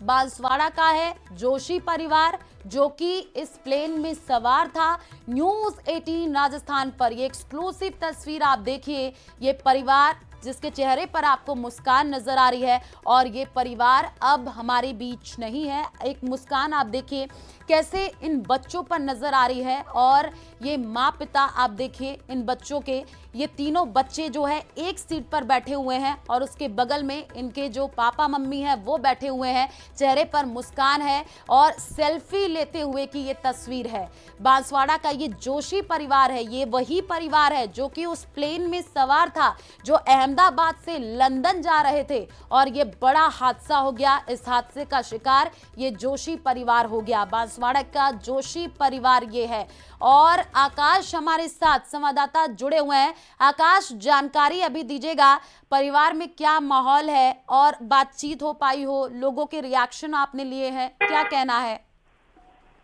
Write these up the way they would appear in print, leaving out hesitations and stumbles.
बांसवाड़ा का है, जोशी परिवार, जो कि इस प्लेन में सवार था। न्यूज 18 राजस्थान पर ये एक्सक्लूसिव तस्वीर आप देखिए। ये परिवार जिसके चेहरे पर आपको मुस्कान नजर आ रही है, और ये परिवार अब हमारे बीच नहीं है। एक मुस्कान आप देखिए कैसे इन बच्चों पर नजर आ रही है, और ये माँ पिता आप देखिए इन बच्चों के, ये तीनों बच्चे जो है एक सीट पर बैठे हुए हैं, और उसके बगल में इनके जो पापा मम्मी हैं वो बैठे हुए हैं। चेहरे पर मुस्कान है और सेल्फी लेते हुए की ये तस्वीर है। बांसवाड़ा का ये जोशी परिवार है, ये वही परिवार है जो कि उस प्लेन में सवार था जो अहमदाबाद से लंदन जा रहे थे, और ये बड़ा हादसा हो गया। इस हादसे का शिकार ये जोशी परिवार हो गया। बांसवाड़ा का जोशी परिवार ये है। और आकाश हमारे साथ संवाददाता जुड़े हुए हैं। आकाश, जानकारी अभी दीजिएगा, परिवार में क्या माहौल है और बातचीत हो पाई हो, लोगों के रिएक्शन आपने लिए हैं, क्या कहना है?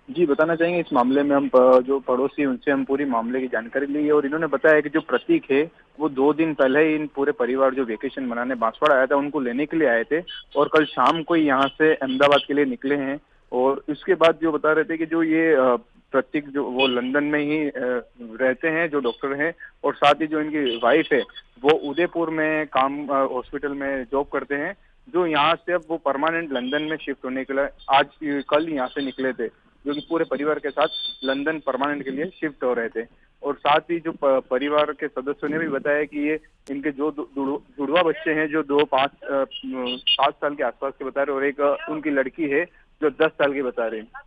जी, बताना चाहेंगे इस मामले में हम जो पड़ोसी उनसे हम पूरी मामले की जानकारी ली है, और इन्होंने बताया कि जो प्रतीक है वो 2 दिन पहले ही इन पूरे परिवार जो वेकेशन मनाने बांसवाड़ा आया था उनको लेने के लिए आए थे, और कल शाम को ही यहाँ से अहमदाबाद के लिए निकले हैं। और उसके बाद जो बता रहे थे कि जो ये प्रतीक जो वो लंदन में ही रहते हैं, जो डॉक्टर हैं, और साथ ही जो इनकी वाइफ है वो उदयपुर में काम हॉस्पिटल में जॉब करते हैं, जो यहाँ से अब वो परमानेंट लंदन में शिफ्ट होने के लिए आज कल यहाँ से निकले थे, जो कि पूरे परिवार के साथ लंदन परमानेंट के लिए शिफ्ट हो रहे थे। और साथ ही जो परिवार के सदस्यों ने भी बताया कि ये इनके जो जुड़वा बच्चे हैं, जो 7 साल के आसपास के बता रहे, और एक उनकी लड़की है जो 10 साल की बता रहे हैं।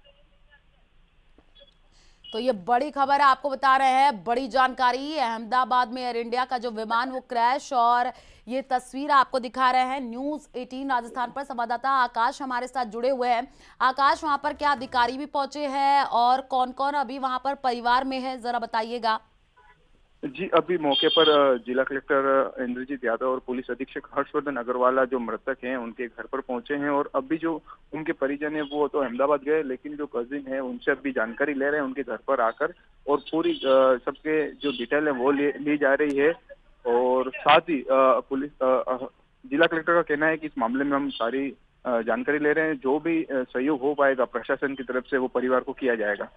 तो ये बड़ी खबर है, आपको बता रहे हैं, बड़ी जानकारी। अहमदाबाद में एयर इंडिया का जो विमान वो क्रैश, और ये तस्वीर आपको दिखा रहे हैं न्यूज 18 राजस्थान पर संवाददाता आकाश हमारे साथ जुड़े हुए हैं। आकाश, वहां पर क्या अधिकारी भी पहुंचे हैं और कौन कौन अभी वहां पर परिवार में है, जरा बताइएगा। जी, अभी मौके पर जिला कलेक्टर इंद्रजीत यादव और पुलिस अधीक्षक हर्षवर्धन अग्रवाल जो मृतक हैं उनके घर पर पहुंचे हैं, और अभी जो उनके परिजन है वो तो अहमदाबाद गए, लेकिन जो कजिन है उनसे अभी जानकारी ले रहे हैं उनके घर पर आकर, और पूरी सबके जो डिटेल है वो ली जा रही है। और साथ ही जिला कलेक्टर का कहना है कि इस मामले में हम सारी जानकारी ले रहे हैं, जो भी सहयोग हो पाएगा प्रशासन की तरफ से वो परिवार को किया जाएगा।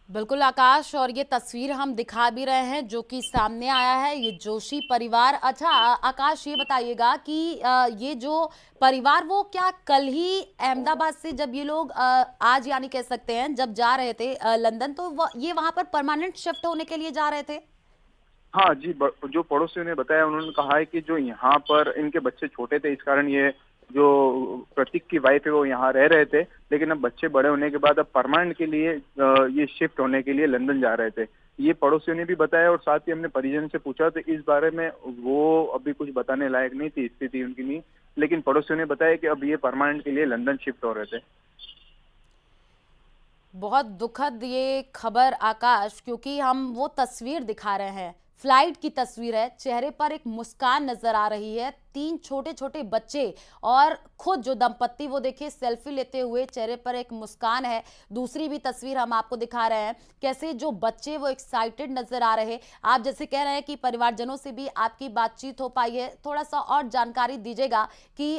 बिल्कुल आकाश, और ये तस्वीर हम दिखा भी रहे हैं जो कि सामने आया है, ये जोशी परिवार। अच्छा आकाश, ये बताइएगा कि ये जो परिवार वो क्या कल ही अहमदाबाद से, जब ये लोग आज यानी कह सकते हैं जब जा रहे थे लंदन, तो ये वहां पर परमानेंट शिफ्ट होने के लिए जा रहे थे? हाँ जी, जो पड़ोसियों ने बताया उन्होंने कहा है कि जो यहाँ पर इनके बच्चे छोटे थे, इस कारण ये जो प्रतीक की वाइफ है वो यहाँ रह रहे थे, लेकिन अब बच्चे बड़े होने के बाद अब परमानेंट के लिए ये शिफ्ट होने के लिए लंदन जा रहे थे, ये पड़ोसियों ने भी बताया। और साथ ही हमने परिजन से पूछा तो इस बारे में वो अभी कुछ बताने लायक नहीं थी, स्थिति उनकी नहीं, लेकिन पड़ोसियों ने बताया कि अब ये परमानेंट के लिए लंदन शिफ्ट हो रहे थे। बहुत दुखद ये खबर आकाश, क्योंकि हम वो तस्वीर दिखा रहे हैं, फ्लाइट की तस्वीर है, चेहरे पर एक मुस्कान नजर आ रही है, 3 छोटे छोटे बच्चे और खुद जो दंपत्ति वो देखिए सेल्फी लेते हुए, चेहरे पर एक मुस्कान है। दूसरी भी तस्वीर हम आपको दिखा रहे हैं कैसे जो बच्चे वो एक्साइटेड नजर आ रहे हैं। आप जैसे कह रहे हैं कि परिवारजनों से भी आपकी बातचीत हो पाई है, थोड़ा सा और जानकारी दीजिएगा कि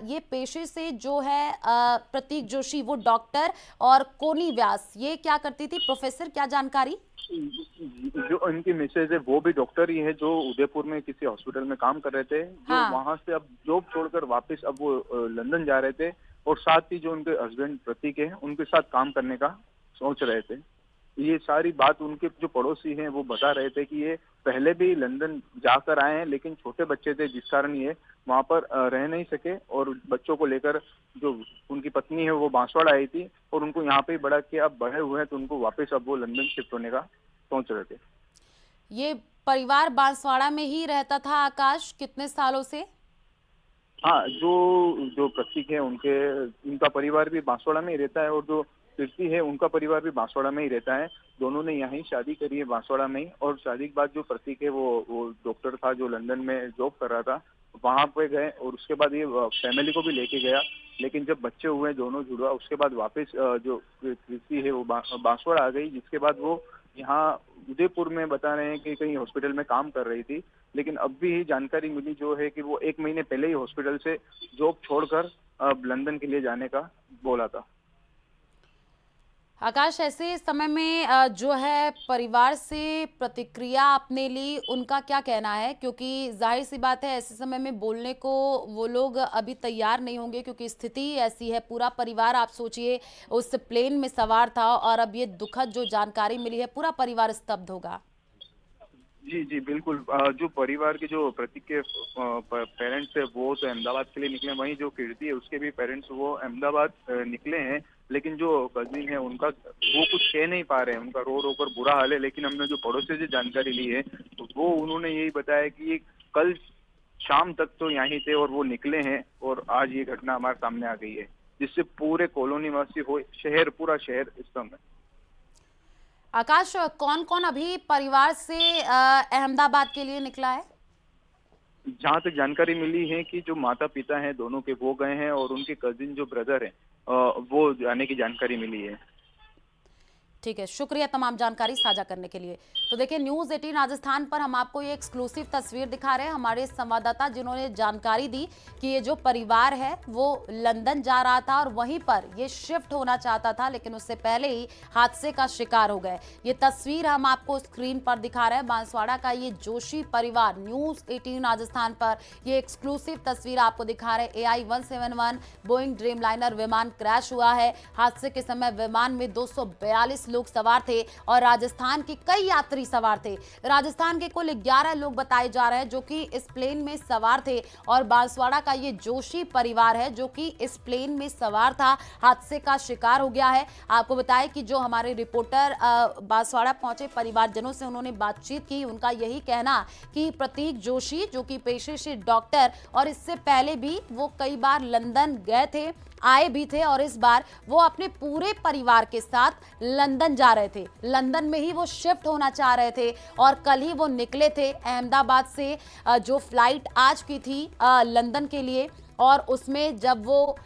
ये पेशे से जो है प्रतीक जोशी वो डॉक्टर, और कोनी व्यास ये क्या करती थी, प्रोफेसर, क्या जानकारी? जो इनकी मिसेज है वो भी डॉक्टर ही है, जो उदयपुर में किसी हॉस्पिटल में काम कर रहे थे, जो हाँ। वहां से अब जॉब छोड़कर वापस अब वो लंदन जा रहे थे, और साथ ही जो उनके हस्बैंड प्रतीक है उनके साथ काम करने का सोच रहे थे। ये सारी बात उनके जो पड़ोसी हैं वो बता रहे थे कि ये पहले भी लंदन जाकर आए हैं, लेकिन छोटे बच्चे थे जिस कारण ये वहां पर रह नहीं सके, और बच्चों को लेकर जो उनकी पत्नी है वो बांसवाड़ा आई थी, और उनको यहाँ पे ही बड़ा किया, अब बड़े हुए हैं तो उनको वापस अब वो लंदन शिफ्ट होने का सोच रहे थे। ये परिवार बांसवाड़ा में ही रहता था आकाश, कितने सालों से? हाँ, जो जो प्रतीक है उनके उनका परिवार भी बांसवाड़ा में ही रहता है, और जो कीर्ति है उनका परिवार भी बांसवाड़ा में ही रहता है। दोनों ने यहीं शादी करी है बांसवाड़ा में ही, और शादी के बाद जो प्रतीक है वो डॉक्टर था जो लंदन में जॉब कर रहा था, वहां पे गए, और उसके बाद ये फैमिली को भी लेके गया, लेकिन जब बच्चे हुए दोनों जुड़वा उसके बाद वापस जो कीर्ति है वो बांसवाड़ा आ गई, जिसके बाद वो यहाँ उदयपुर में बता रहे हैं कि कहीं हॉस्पिटल में काम कर रही थी, लेकिन अब भी जानकारी मिली जो है कि वो 1 महीने पहले ही हॉस्पिटल से जॉब छोड़कर अब लंदन के लिए जाने का बोला था। आकाश, ऐसे समय में जो है परिवार से प्रतिक्रिया आपने ली, उनका क्या कहना है? क्योंकि जाहिर सी बात है ऐसे समय में बोलने को वो लोग अभी तैयार नहीं होंगे, क्योंकि स्थिति ही ऐसी है। पूरा परिवार, आप सोचिए, उस प्लेन में सवार था और अब ये दुखद जो जानकारी मिली है, पूरा परिवार स्तब्ध होगा। जी, जी, बिल्कुल। जो परिवार के जो प्रतीक के पेरेंट्स है वो तो अहमदाबाद के लिए निकले, वहीं जो कीर्ति है उसके भी पेरेंट्स वो अहमदाबाद निकले हैं। लेकिन जो कजिन है उनका वो कुछ कह नहीं पा रहे हैं, उनका रो रो कर बुरा हाल है। लेकिन हमने जो पड़ोसी से जानकारी ली है तो वो उन्होंने यही बताया कि कल शाम तक तो यहीं थे और वो निकले हैं और आज ये घटना हमारे सामने आ गई है, जिससे पूरे कॉलोनी वासी हो, शहर, पूरा शहर इस समय। आकाश, कौन कौन अभी परिवार से अहमदाबाद के लिए निकला है? जहाँ तक जानकारी मिली है कि जो माता पिता हैं दोनों के वो गए हैं और उनके कजिन जो ब्रदर हैं वो जाने की जानकारी मिली है। ठीक है, शुक्रिया तमाम जानकारी साझा करने के लिए। तो देखिए, न्यूज़ 18 राजस्थान पर हम आपको ये एक्सक्लूसिव तस्वीर दिखा रहे हैं। हमारे संवाददाता जिन्होंने जानकारी दी कि ये जो परिवार है वो लंदन जा रहा था और वहीं पर ये शिफ्ट होना चाहता था, लेकिन उससे पहले ही हादसे का शिकार हो गए। ये तस्वीर हम आपको स्क्रीन पर दिखा रहे हैं। बांसवाड़ा का ये जोशी परिवार, न्यूज़ 18 राजस्थान पर ये एक्सक्लूसिव तस्वीर आपको दिखा रहे हैं। AI-171 बोइंग ड्रीमलाइनर विमान क्रैश हुआ है। हादसे के समय विमान में 242 लोग सवार थे और राजस्थान के कई यात्री सवार थे। राजस्थान के कुल 11 लोग बताए जा रहे हैं जो कि इस प्लेन में सवार थे और बांसवाड़ा का ये जोशी परिवार है जो कि इस प्लेन में सवार था, हादसे का शिकार हो गया है। आपको बताएं कि जो हमारे रिपोर्टर बांसवाड़ा पहुंचे परिवारजनों से उन्होंने बातचीत की, उनका यही कहना कि प्रतीक जोशी जो कि पेशे से डॉक्टर और इससे पहले भी वो कई बार लंदन गए थे, आए भी थे और इस बार वो अपने पूरे परिवार के साथ लंदन जा रहे थे। लंदन में ही वो शिफ्ट होना चाह रहे थे और कल ही वो निकले थे अहमदाबाद से। जो फ्लाइट आज की थी लंदन के लिए और उसमें जब वो